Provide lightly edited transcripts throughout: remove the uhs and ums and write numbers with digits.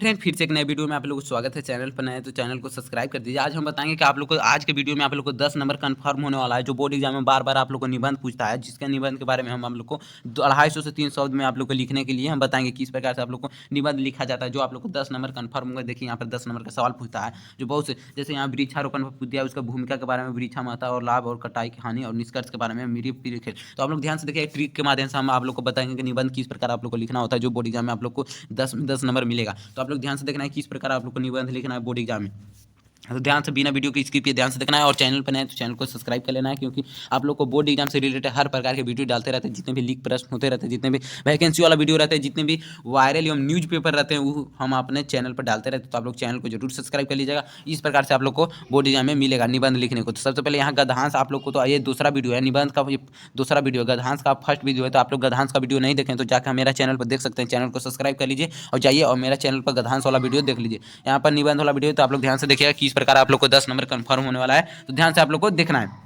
Friend फिर से एक नए वीडियो में आप लोगों को स्वागत है। चैनल पर नए तो चैनल को सब्सक्राइब कर दीजिए। आज हम बताएंगे कि आप लोग को आज के वीडियो में आप लोग को 10 नंबर कंफर्म होने वाला है, जो बोर्ड एग्जाम में बार बार आप लोग को निबंध पूछता है, जिसके निबंध के बारे में हम लोग को 250 से 3 शब्द में आप लोग को लिखने के लिए हम बताएंगे किस प्रकार से आप लोग को निबंध लिखा जाता है, जो आप लोग को 10 नंबर कंफर्म होगा। देखिए यहाँ पर 10 नंबर का सवाल पूछता है, जो बहुत से जैसे यहाँ वृक्षारोपण पूछ दिया, उसका भूमिका के बारे में, वृक्षा महत्व और लाभ और कटाई की हानि और निष्कर्ष के बारे में मेरी प्रिय खेल। तो आप लोग ध्यान से देखिए, ट्रिक के माध्यम से हम आप लोग को बताएंगे कि निबंध किस प्रकार आप लोग को लिखना होता है, जो बोर्ड एग्जाम में आप लोग को 10 नंबर मिलेगा। तो आप लोग ध्यान से देखना है किस प्रकार आप लोग को निबंध लिखना है बोर्ड एग्जाम में। तो ध्यान से बिना वीडियो की स्किप किए ध्यान से देखना है, और चैनल पर नए तो चैनल को सब्सक्राइब कर लेना है, क्योंकि आप लोग को बोर्ड एग्जाम से रिलेटेड हर प्रकार के वीडियो डालते रहते हैं। जितने भी लीक प्रश्न होते रहते हैं, जितने भी वैकेंसी वाला वीडियो रहते हैं, जितने भी वायरल एवं न्यूज पेपर रहते हैं, वो हम अपने चैनल पर डालते रहते हैं। तो आप लोग चैनल को जरूर सब्सक्राइब कर लीजिएगा। इस प्रकार से आप लोग को बोर्ड एग्जाम में मिलेगा निबंध लिखने को। तो सबसे पहले यहाँ गद्यांश आप लोग को, तो ये दूसरा वीडियो है, निबंध का ये दूसरा वीडियो, गद्यांश का फर्स्ट वीडियो है। तो आप लोग गद्यांश का वीडियो नहीं देखें तो जाकर मेरा चैनल पर देख सकते हैं। चैनल को सब्सक्राइब कर लीजिए और जाइए और मेरा चैनल पर गद्यांश वाला वीडियो देख लीजिए। यहाँ पर निबंध वाला वीडियो, तो आप लोग ध्यान से देखिएगा किस प्रकार आप लोग को 10 नंबर कंफर्म होने वाला है। तो ध्यान से आप लोग को देखना है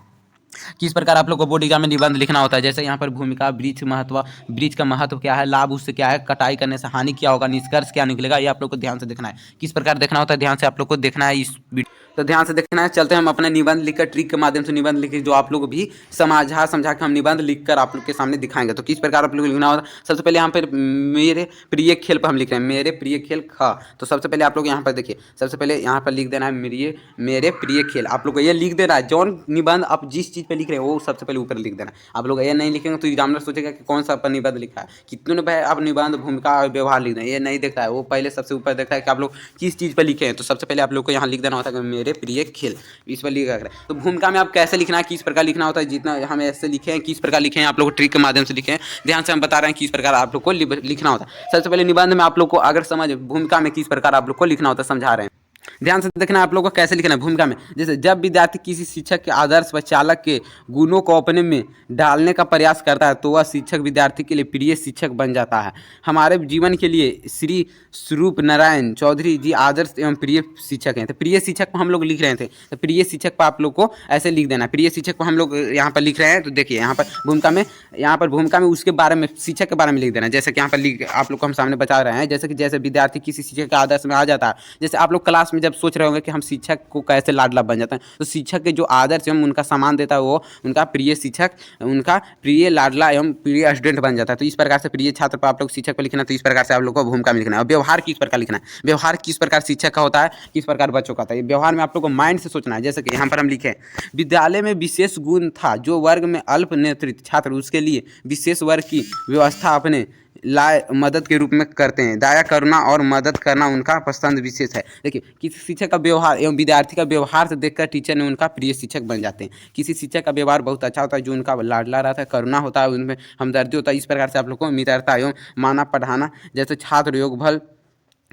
किस प्रकार आप लोग को बोर्ड एग्जाम में निबंध लिखना होता है। जैसे यहाँ पर भूमिका, वृक्ष महत्व, वृक्ष का महत्व क्या है, लाभ उससे क्या है, कटाई करने से हानि क्या होगा, निष्कर्ष क्या निकलेगा, ये आप लोग को ध्यान से देखना है। किस प्रकार देखना होता है, ध्यान से आप लोग को देखना है इस वीडियो। तो ध्यान से देखना है। चलते हैं हम अपने निबंध लिखकर, ट्रिक के माध्यम से निबंध लिख, जो आप लोग भी समझा के हम निबंध लिखकर आप लोग के सामने दिखाएंगे। तो किस प्रकार आप लोग लिखना होता है, सबसे पहले यहाँ पर मेरे प्रिय खेल पर हम लिख रहे हैं, मेरे प्रिय खेल ख। तो सबसे पहले आप लोग यहाँ पर देखिए, सबसे पहले यहाँ पर लिख देना है मेरे प्रिय खेल। आप लोग को ये लिख देना है, जौन निबंध आप जिस चीज़ पर लिख रहे हो वो सबसे पहले ऊपर लिख देना। आप लोग ये नहीं लिखेंगे तो एग्जामिनर सोचेगा कि कौन सा पर निबंध लिखा है, कितने ने भाई आप निबंध, भूमिका और व्यवहार लिख दें, ये नहीं देखता है। वो पहले सबसे ऊपर देखता है कि आप लोग किस चीज़ पर लिखे हैं। तो सबसे पहले आप लोग को यहाँ लिख देना होता है कि मेरे प्रिय खेल, इस पर लिखा है। तो भूमिका में आप कैसे लिखना है, किस प्रकार लिखना होता है, जितना हम ऐसे लिखे हैं, किस प्रकार लिखे हैं, आप लोग ट्रिक के माध्यम से लिखे हैं। ध्यान से हम बता रहे हैं किस प्रकार आप लोग को लिखना होता है। सबसे पहले निबंध में आप लोग को अगर समझ, भूमिका में किस प्रकार आप लोग को लिखना होता है समझा रहे हैं। ध्यान से देखना है आप लोगों को कैसे लिखना है भूमिका में। जैसे जब विद्यार्थी किसी शिक्षक के आदर्श व चालक के गुणों को अपने में डालने का प्रयास करता है, तो वह शिक्षक विद्यार्थी के लिए प्रिय शिक्षक बन जाता है। हमारे जीवन के लिए श्री स्वरूप नारायण चौधरी जी आदर्श एवं प्रिय शिक्षक हैं। तो प्रिय शिक्षक को हम लोग लिख रहे थे, तो प्रिय शिक्षक पर आप लोग को ऐसे लिख देना है। प्रिय शिक्षक को हम लोग यहाँ पर लिख रहे हैं, तो देखिए यहाँ पर भूमिका में उसके बारे में, शिक्षक के बारे में लिख देना है। जैसे कि यहाँ पर आप लोग को हम सामने बता रहे हैं, जैसे विद्यार्थी किसी शिक्षक के आदर्श में आ जाता है। जैसे आप लोग क्लास में जब सोच रहे होंगे कि हम शिक्षक को कैसे लाडला बन जाते हैं, तो शिक्षक के जो आदर्श एवं उनका सम्मान देता है, वो उनका प्रिय शिक्षक, उनका प्रिय लाडला एवं प्रिय स्टूडेंट बन जाता है। तो इस प्रकार से प्रिय छात्र पर आप लोग शिक्षक पर लिखना। तो इस प्रकार से आप लोग को भूमिका में लिखना है। और व्यवहार किस प्रकार लिखना है, व्यवहार किस प्रकार शिक्षक का होता है, किस प्रकार बच्चों का होता है, व्यवहार में आप लोग को माइंड से सोचना है। जैसे कि यहाँ पर हम लिखे, विद्यालय में विशेष गुण था, जो वर्ग में अल्प नेतृत्व छात्र उसके लिए विशेष वर्ग की व्यवस्था अपने लाए मदद के रूप में करते हैं। दया करुणा और मदद करना उनका पसंद विशेष है। देखिए किसी शिक्षक का व्यवहार एवं विद्यार्थी का व्यवहार से देखकर टीचर ने उनका प्रिय शिक्षक बन जाते हैं। किसी शिक्षक का व्यवहार बहुत अच्छा होता है, जो उनका लाडला रहता है, करुणा होता है, उनमें हमदर्दी होता है। इस प्रकार से आप लोग को मित्रता एवं माना पढ़ाना, जैसे छात्र योग बल,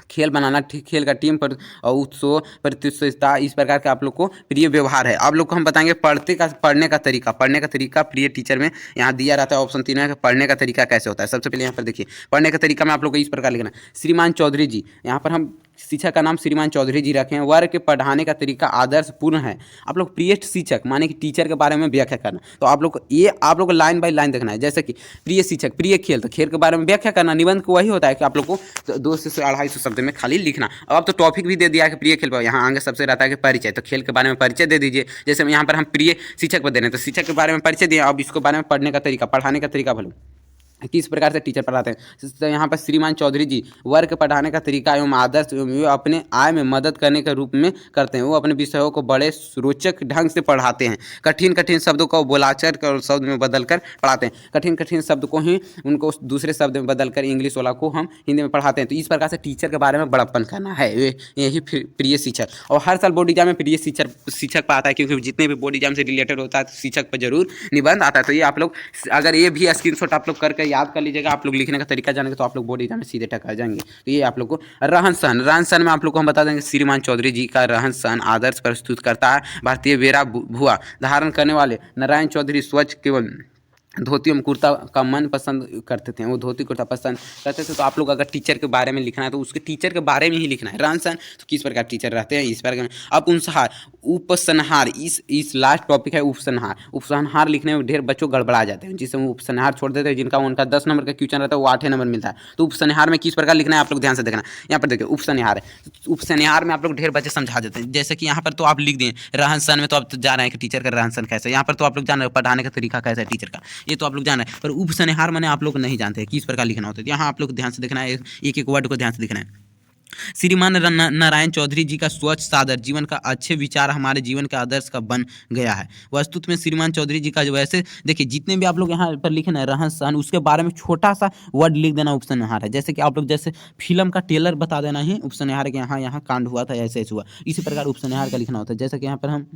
खेल बनाना, खेल का टीम पर उत्सव प्रतियोगिता, इस प्रकार का आप लोग को प्रिय व्यवहार है। आप लोग को हम बताएंगे पढ़ने का तरीका प्रिय टीचर में यहाँ दिया रहता है। ऑप्शन 3 है कि पढ़ने का तरीका कैसे होता है। सबसे पहले यहाँ पर देखिए, पढ़ने का तरीका में आप लोग को इस प्रकार लिखना है, श्रीमान चौधरी जी, यहाँ पर हम शिक्षक का नाम श्रीमान चौधरी जी रखे हैं। वर्ग के पढ़ाने का तरीका आदर्शपूर्ण है। आप लोग प्रिय शिक्षक माने कि टीचर के बारे में व्याख्या करना। तो आप लोग को लाइन बाय लाइन देखना है। जैसे कि प्रिय शिक्षक, प्रिय खेल, तो खेल के बारे में व्याख्या करना। निबंध को वही होता है कि आप लोग को 200 से 250 शब्द में खाली लिखना। अब तो टॉपिक भी दे दिया है कि प्रिय खेल पर, यहाँ आगे सबसे रहता है कि परिचय, तो खेल के बारे में परिचय दे दीजिए। जैसे यहाँ पर हम प्रिय शिक्षक पर दे रहे हैं, तो शिक्षक के बारे में परिचय दिए। अब इसके बारे में पढ़ने का तरीका, पढ़ाने का तरीका भलो किस प्रकार से टीचर पढ़ाते हैं। तो यहाँ पर श्रीमान चौधरी जी वर्ग पढ़ाने का तरीका एवं आदर्श वे अपने आय में मदद करने के रूप में करते हैं। वो अपने विषयों को बड़े रोचक ढंग से पढ़ाते हैं। कठिन कठिन शब्दों को बोलाचार कर शब्द में बदल कर पढ़ाते हैं। कठिन कठिन शब्द को ही उनको दूसरे शब्द में बदल कर इंग्लिश वाला को हम हिंदी में पढ़ाते हैं। तो इस प्रकार से टीचर के बारे में बड़प्पन करना है, यही प्रिय शिक्षक। और हर साल बोर्ड एग्जाम में प्रिय शिक्षक पर आता है, क्योंकि जितने भी बोर्ड एग्जाम से रिलेटेड होता है शिक्षक पर जरूर निबंध आता है। तो ये आप लोग अगर ये भी स्क्रीनशॉट आप लोग करके याद कर लीजिएगा, आप लोग लिखने का तरीका जानेंगे तो आप लोग बोर्ड एग्जाम में सीधे टक्कर जाएंगे। तो ये आप लोग को रहन सहन में आप लोग को हम बता देंगे, श्रीमान चौधरी जी का रहन सहन आदर्श प्रस्तुत करता है। भारतीय वेरा भुआ धारण करने वाले नारायण चौधरी स्वच्छ केवल धोती एवं कुर्ता का मन पसंद करते थे, वो धोती कुर्ता पसंद करते थे। तो आप लोग अगर टीचर के बारे में लिखना है तो उसके टीचर के बारे में ही लिखना है। रहन सहन तो किस प्रकार टीचर रहते हैं इस प्रकार में। अब उपसंहार, उपसंहार इस लास्ट टॉपिक है उपसंहार। उपसंहार लिखने में ढेर बच्चों गड़बड़ा जाते हैं, जिससे वो उपसंहार छोड़ देते हैं, जिनका उनका 10 नंबर का क्वेश्चन रहता है वो 8 नंबर मिलता है। तो उपसंहार में किस प्रकार लिखना है आप लोग ध्यान से देखना। यहाँ पर देखिए उपसंहार है, उपसंहार में आप लोग ढेर बच्चे समझा देते हैं। जैसे कि यहाँ पर तो आप लिख दिए रहन सहन में, तो आप तो जान रहे हैं कि टीचर का रहन सहन कैसा है। यहाँ पर तो आप लोग जान रहे हैं पढ़ाने का तरीका कैसा है टीचर का, ये तो आप लोग जान रहे हैं। पर उपसंहार माने आप लोग नहीं जानते हैं किस प्रकार लिखना होता है। यहाँ आप लोग ध्यान से देखना है, एक एक वर्ड को ध्यान से देखना है। श्रीमान नारायण चौधरी जी का स्वच्छ सादर जीवन का अच्छे विचार हमारे जीवन के आदर्श का बन गया है। वस्तुत में श्रीमान चौधरी जी का जो वैसे देखिए जितने भी आप लोग यहाँ पर लिखे ना रहन सहन, उसके बारे में छोटा सा वर्ड लिख देना उपसंहार है। जैसे कि आप लोग जैसे फिल्म का ट्रेलर बता देना ही उपसंहार के यहाँ यहाँ कांड हुआ था, ऐसे ऐसे हुआ, इसी प्रकार उपसंहार का लिखना होता है। जैसे कि यहाँ पर हम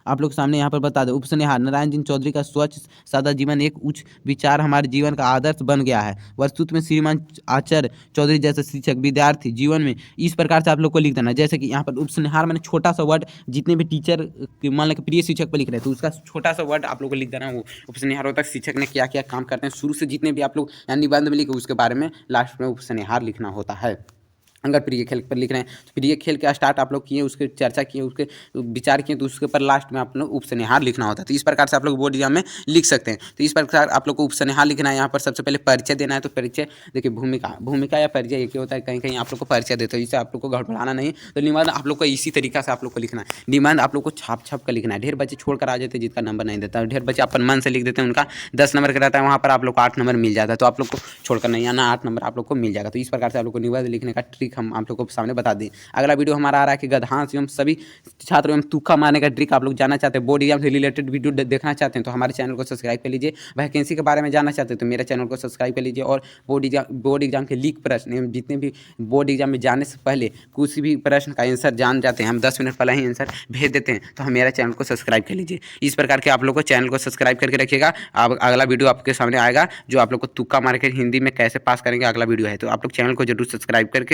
आप लोग सामने यहाँ पर बता दें, उपसंहार नारायण जी चौधरी का स्वच्छ सादा जीवन एक उच्च विचार हमारे जीवन का आदर्श बन गया है। वस्तुत में श्रीमान आचार्य चौधरी जैसे शिक्षक विद्यार्थी जीवन में इस प्रकार से आप लोग को लिख देना। जैसे कि यहाँ पर उपसंहार मैंने छोटा सा वर्ड, जितने भी टीचर मान लो कि प्रिय शिक्षक पर लिख रहे हैं तो उसका छोटा सा वर्ड आप लोग को लिख देना। वो उपसंहार होता है शिक्षक ने क्या क्या काम करते हैं, शुरू से जितने भी आप लोग यहाँ निबंध में लिखे उसके बारे में लास्ट में उपसंहार लिखना होता है। अगर प्रिय खेल पर लिख रहे हैं तो प्रिय खेल का स्टार्ट आप लोग किए, उसके चर्चा किए, उसके विचार किए, तो उसके ऊपर लास्ट में आप लोग उपसंहार लिखना होता है। तो इस प्रकार से आप लोग बोर्ड एग्जाम में लिख सकते हैं। तो इस प्रकार आप लोग को उपसंहार लिखना है। यहाँ पर सबसे पहले परिचय देना है। तो परिचय देखिए भूमिका या परिचय एक ही होता है, कहीं कहीं आप लोग को परिचय देते हो, इससे आप लोग को गड़बड़ाना नहीं। तो निबंध आप लोग को इसी तरीका से आप लोग को लिखना है। निबंध आप लोग को छाप कर लिखना है। ढेर बच्चे छोड़ कर आ जाते हैं जिसका नंबर नहीं देता है, ढेर बच्चे अपन मन से लिख देते हैं, उनका 10 नंबर का रहता है, वहाँ पर आप लोग को 8 नंबर मिल जाता है। तो आप लोग को छोड़कर नहीं आना, 8 नंबर आप लोग को मिल जाएगा। तो इस प्रकार से आप लोग को निबंध लिखने का ट्रिक हम आप लोग को सामने बता दें। अगला वीडियो हमारा आ रहा है कि गद्यांश एवं सभी छात्र एवं तुक्का मारने का ट्रिक आप लोग जानना चाहते हैं, बोर्ड एग्जाम से रिलेटेड वीडियो देखना चाहते हैं तो हमारे चैनल को सब्सक्राइब कर लीजिए। वैकेंसी के बारे में जानना चाहते हैं तो मेरे चैनल को सब्सक्राइब कर लीजिए। और बोर्ड एग्जाम के लीक प्रश्न एवं जितने भी बोर्ड एग्जाम में जाने से पहले कुछ भी प्रश्न का आंसर जान जाते हैं, हम 10 मिनट पहले ही आंसर भेज देते हैं, तो हम मेरा चैनल को सब्सक्राइब कर लीजिए। इस प्रकार के आप लोग को चैनल को सब्सक्राइब करके रखिएगा। अब अगला वीडियो आपके सामने आएगा जो आप लोग को तुक्का मार के हिंदी में कैसे पास करेंगे, अगला वीडियो है। तो आप लोग चैनल को जरूर सब्सक्राइब करके